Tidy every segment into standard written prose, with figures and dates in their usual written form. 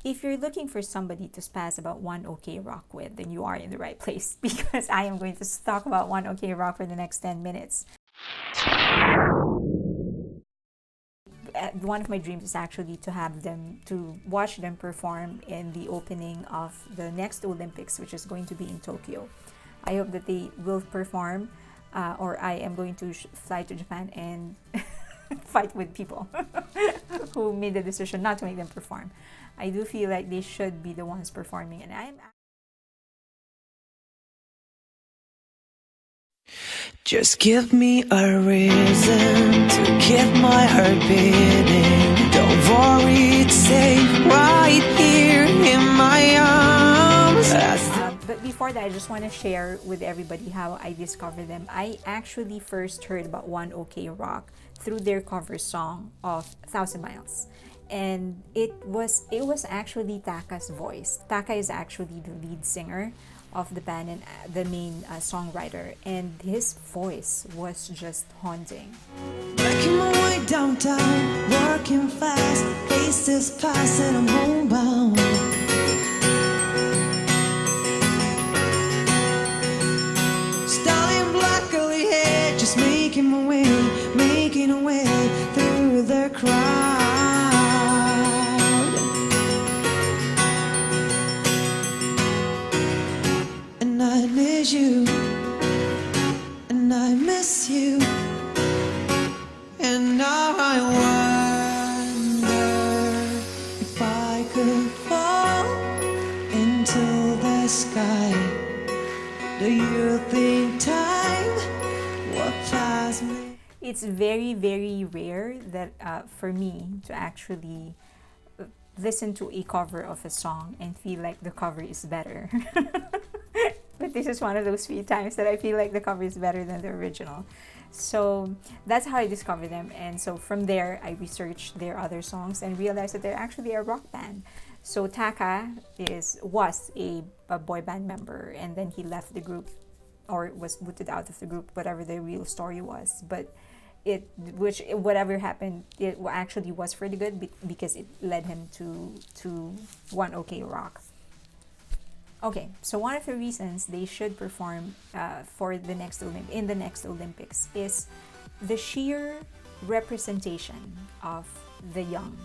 if you're looking for somebody to spaz about One OK Rock with, then you are in the right place, because I am going to talk about One OK Rock for the next 10 minutes. One of my dreams is actually to watch them perform in the opening of the next Olympics, which is going to be in Tokyo. I hope that they will perform, or I am going to fly to Japan and fight with people who made the decision not to make them perform. I do feel like they should be the ones performing, and I'm Just give me a reason to keep my heart beating. Don't worry, it's safe right here in my arms. But before that, I just want to share with everybody how I discovered them. I actually first heard about One OK Rock through their cover song of 1,000 Miles. And it was actually Taka's voice. Taka is actually the lead singer of the band and the main songwriter, and his voice was just haunting. Making my way downtown, working fast, faces pass and I'm homebound. Stallion black curly hair, just making my way, making a way through the crowd. And I need you, and I miss you, and now I wonder if I could fall into the sky. Do you think time will pass me? It's very, very rare that for me to actually listen to a cover of a song and feel like the cover is better. But this is one of those few times that I feel like the cover is better than the original. So that's how I discovered them. And so from there, I researched their other songs and realized that they're actually a rock band. So Taka was a boy band member, and then he left the group, or was booted out of the group, whatever the real story was. But whatever happened, it actually was for the good, because it led him to One OK Rock. Okay, so one of the reasons they should perform for the next in the next Olympics is the sheer representation of the young.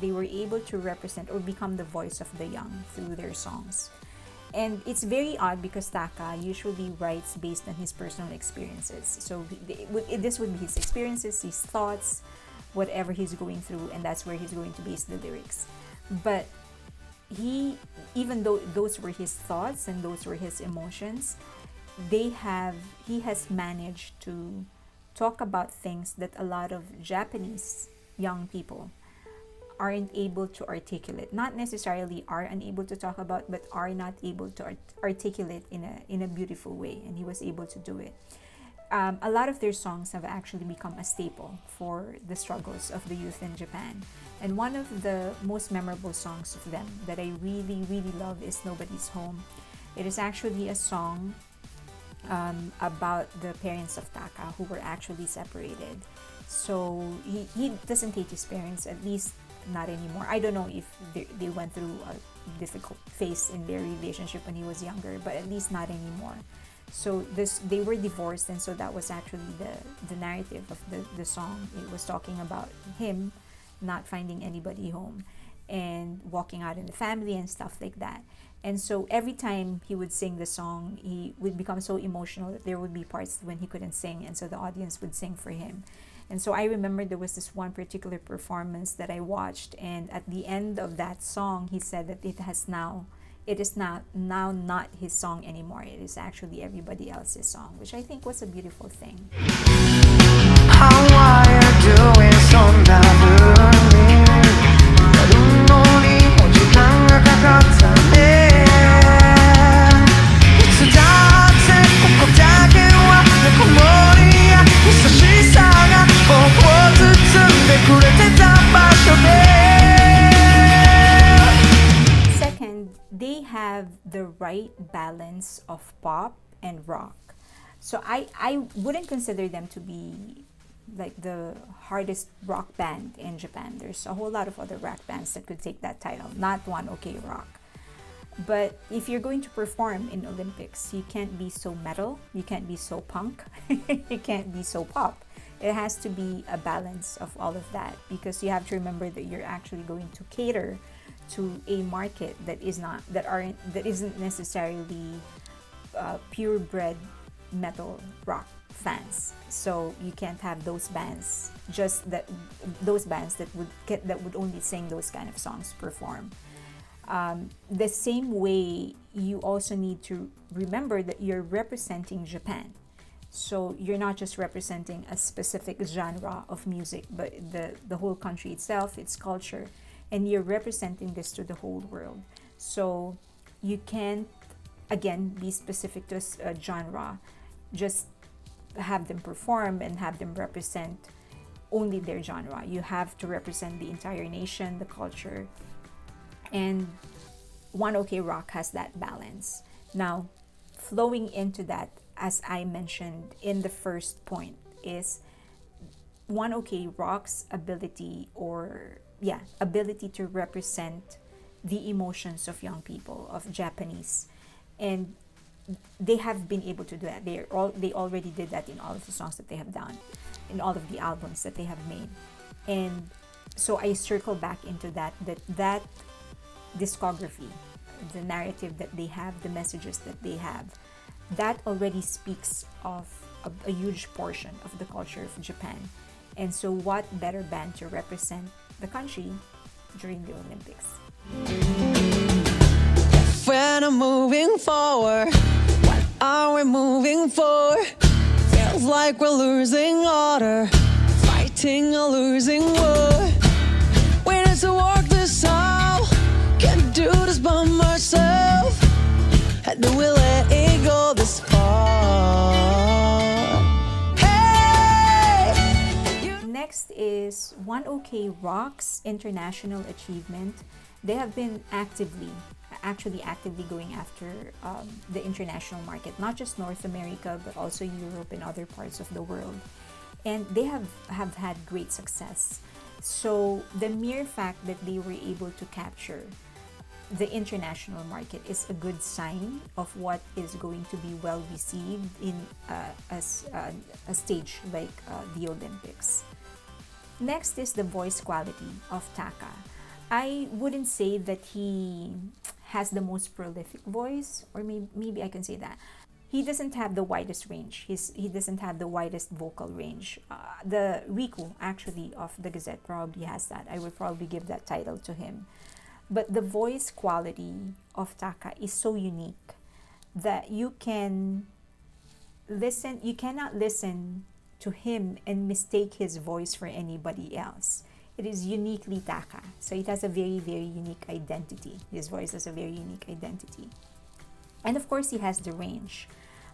They were able to represent or become the voice of the young through their songs. And it's very odd because Taka usually writes based on his personal experiences. So this would be his experiences, his thoughts, whatever he's going through, and that's where he's going to base the lyrics. But even though those were his thoughts and those were his emotions, he has managed to talk about things that a lot of Japanese young people aren't able to articulate. Not necessarily are unable to talk about, but are not able to articulate in a beautiful way, and he was able to do it. A lot of their songs have actually become a staple for the struggles of the youth in Japan. And one of the most memorable songs of them that I really, really love is Nobody's Home. It is actually a song about the parents of Taka who were actually separated. So he doesn't hate his parents, at least not anymore. I don't know if they went through a difficult phase in their relationship when he was younger, but at least not anymore. So they were divorced, and so that was actually the narrative of the song. It was talking about him not finding anybody home and walking out in the family and stuff like that. And so every time he would sing the song, he would become so emotional that there would be parts when he couldn't sing, and so the audience would sing for him. And so I remember there was this one particular performance that I watched, and at the end of that song, he said that it is now not his song anymore. It is actually everybody else's song, which I think was a beautiful thing. How are you doing so Second, they have the right balance of pop and rock. So I wouldn't consider them to be like the hardest rock band in Japan. There's a whole lot of other rock bands that could take that title, not One OK Rock. But if you're going to perform in Olympics, you can't be so metal, you can't be so punk, you can't be so pop. It has to be a balance of all of that, because you have to remember that you're actually going to cater to a market that isn't necessarily purebred metal rock fans. So you can't have those bands that would only sing those kind of songs perform. The same way, you also need to remember that you're representing Japan. So you're not just representing a specific genre of music, but the whole country itself, its culture, and you're representing this to the whole world. So you can't, again, be specific to a genre, just have them perform and have them represent only their genre. You have to represent the entire nation, the culture, and One OK Rock has that balance. Now, flowing into that, as I mentioned in the first point, is One OK Rock's ability to represent the emotions of young people, of Japanese, and they have been able to do that. They already did that in all of the songs that they have done, in all of the albums that they have made. And so I circle back into that discography, the narrative that they have, the messages that they have, that already speaks of a huge portion of the culture of Japan. And so what better band to represent the country during the Olympics? When I'm moving forward, what are we moving for? Feels like we're losing order, fighting a losing war. We need to work this out, can't do this by myself. How do we let it go this far? Hey! Next is One OK Rock's international achievement. They have been actively going after the international market, not just North America, but also Europe and other parts of the world. And they have had great success. So the mere fact that they were able to capture the international market is a good sign of what is going to be well received in a stage like the Olympics. Next is the voice quality of Taka. I wouldn't say that he has the most prolific voice, or maybe I can say that. He doesn't have the widest range. He doesn't have the widest vocal range. The Riku, actually, of the Gazette probably has that. I would probably give that title to him. But the voice quality of Taka is so unique that you cannot listen to him and mistake his voice for anybody else. It is uniquely Taka. So it has a very, very unique identity. His voice has a very unique identity. And of course, he has the range.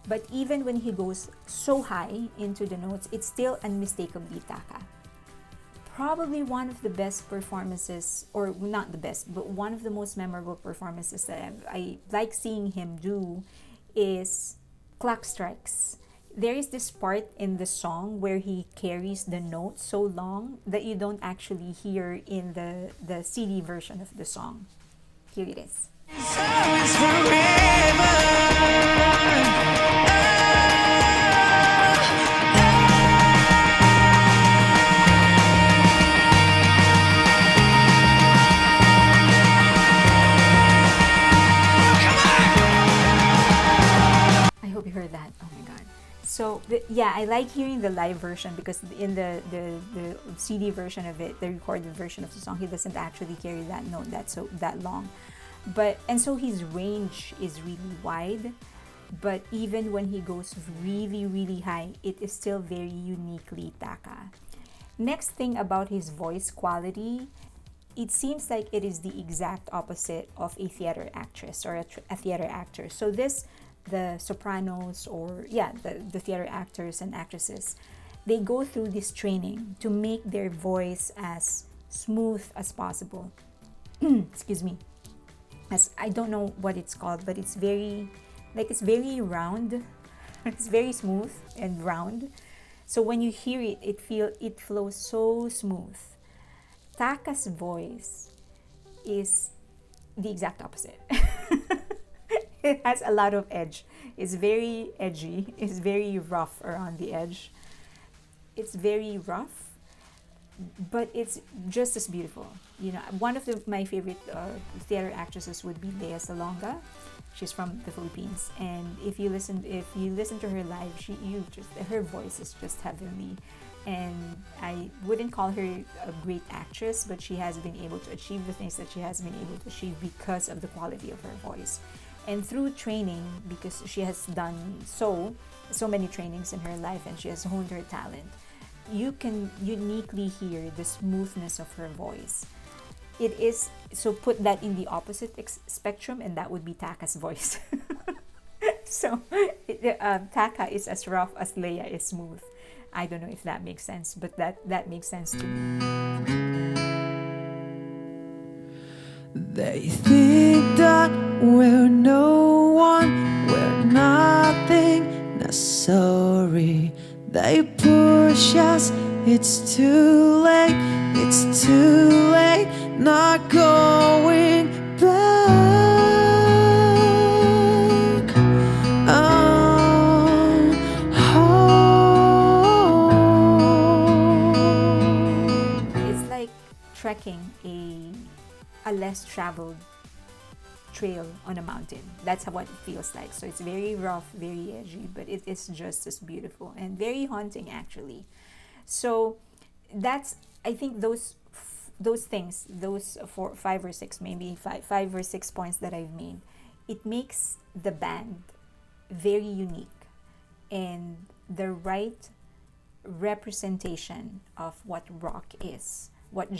But even when he goes so high into the notes, it's still unmistakably Taka. Probably one of the best performances, or not the best, but one of the most memorable performances that I like seeing him do is Clock Strikes. There is this part in the song where he carries the note so long that you don't actually hear in the CD version of the song. Here it is. I hope you heard that. Oh my god. So yeah, I like hearing the live version, because in the CD version of it, the recorded version of the song, he doesn't actually carry that note that long. And so his range is really wide, but even when he goes really, really high, it is still very uniquely Taka. Next thing about his voice quality, it seems like it is the exact opposite of a theater actress or a theater actor. So the sopranos, or the theater actors and actresses, they go through this training to make their voice as smooth as possible. Excuse me. As I don't know what it's called, but it's very round. It's very smooth and round. So when you hear it, it flows so smooth. Taka's voice is the exact opposite. It has a lot of edge. It's very edgy. It's very rough around the edge. It's very rough, but it's just as beautiful. You know, one of my favorite theater actresses would be Lea Salonga. She's from the Philippines, and if you listen to her live, her voice is just heavenly. And I wouldn't call her a great actress, but she has been able to achieve the things that she has been able to achieve because of the quality of her voice. And through training, because she has done so many trainings in her life and she has honed her talent, you can uniquely hear the smoothness of her voice. It is, so put that in the opposite spectrum, and that would be Taka's voice. So Taka is as rough as Leia is smooth. I don't know if that makes sense, but that makes sense to me. They think that we're no one, we're nothing, not sorry. They push us, it's too late, not going back. It's like trekking a less traveled trail on a mountain. That's what it feels like. So it's very rough, very edgy, but it is just as beautiful and very haunting, actually. So that's, I think those things, those five or six points that I've made, it makes the band very unique and the right representation of what rock is, what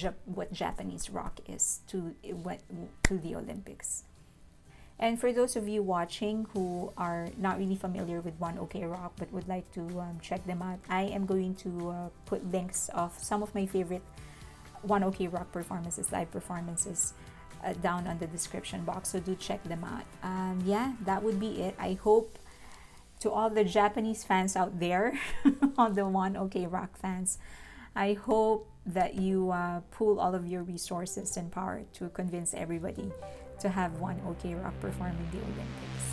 Japanese rock is to the Olympics. And for those of you watching who are not really familiar with One OK Rock but would like to check them out, I am going to put links of some of my favorite One OK Rock performances, live performances, down on the description box. So do check them out. Yeah, that would be it. I hope, to all the Japanese fans out there, all the One OK Rock fans, I hope that you pool all of your resources and power to convince everybody to have One OK Rock perform in the Olympics.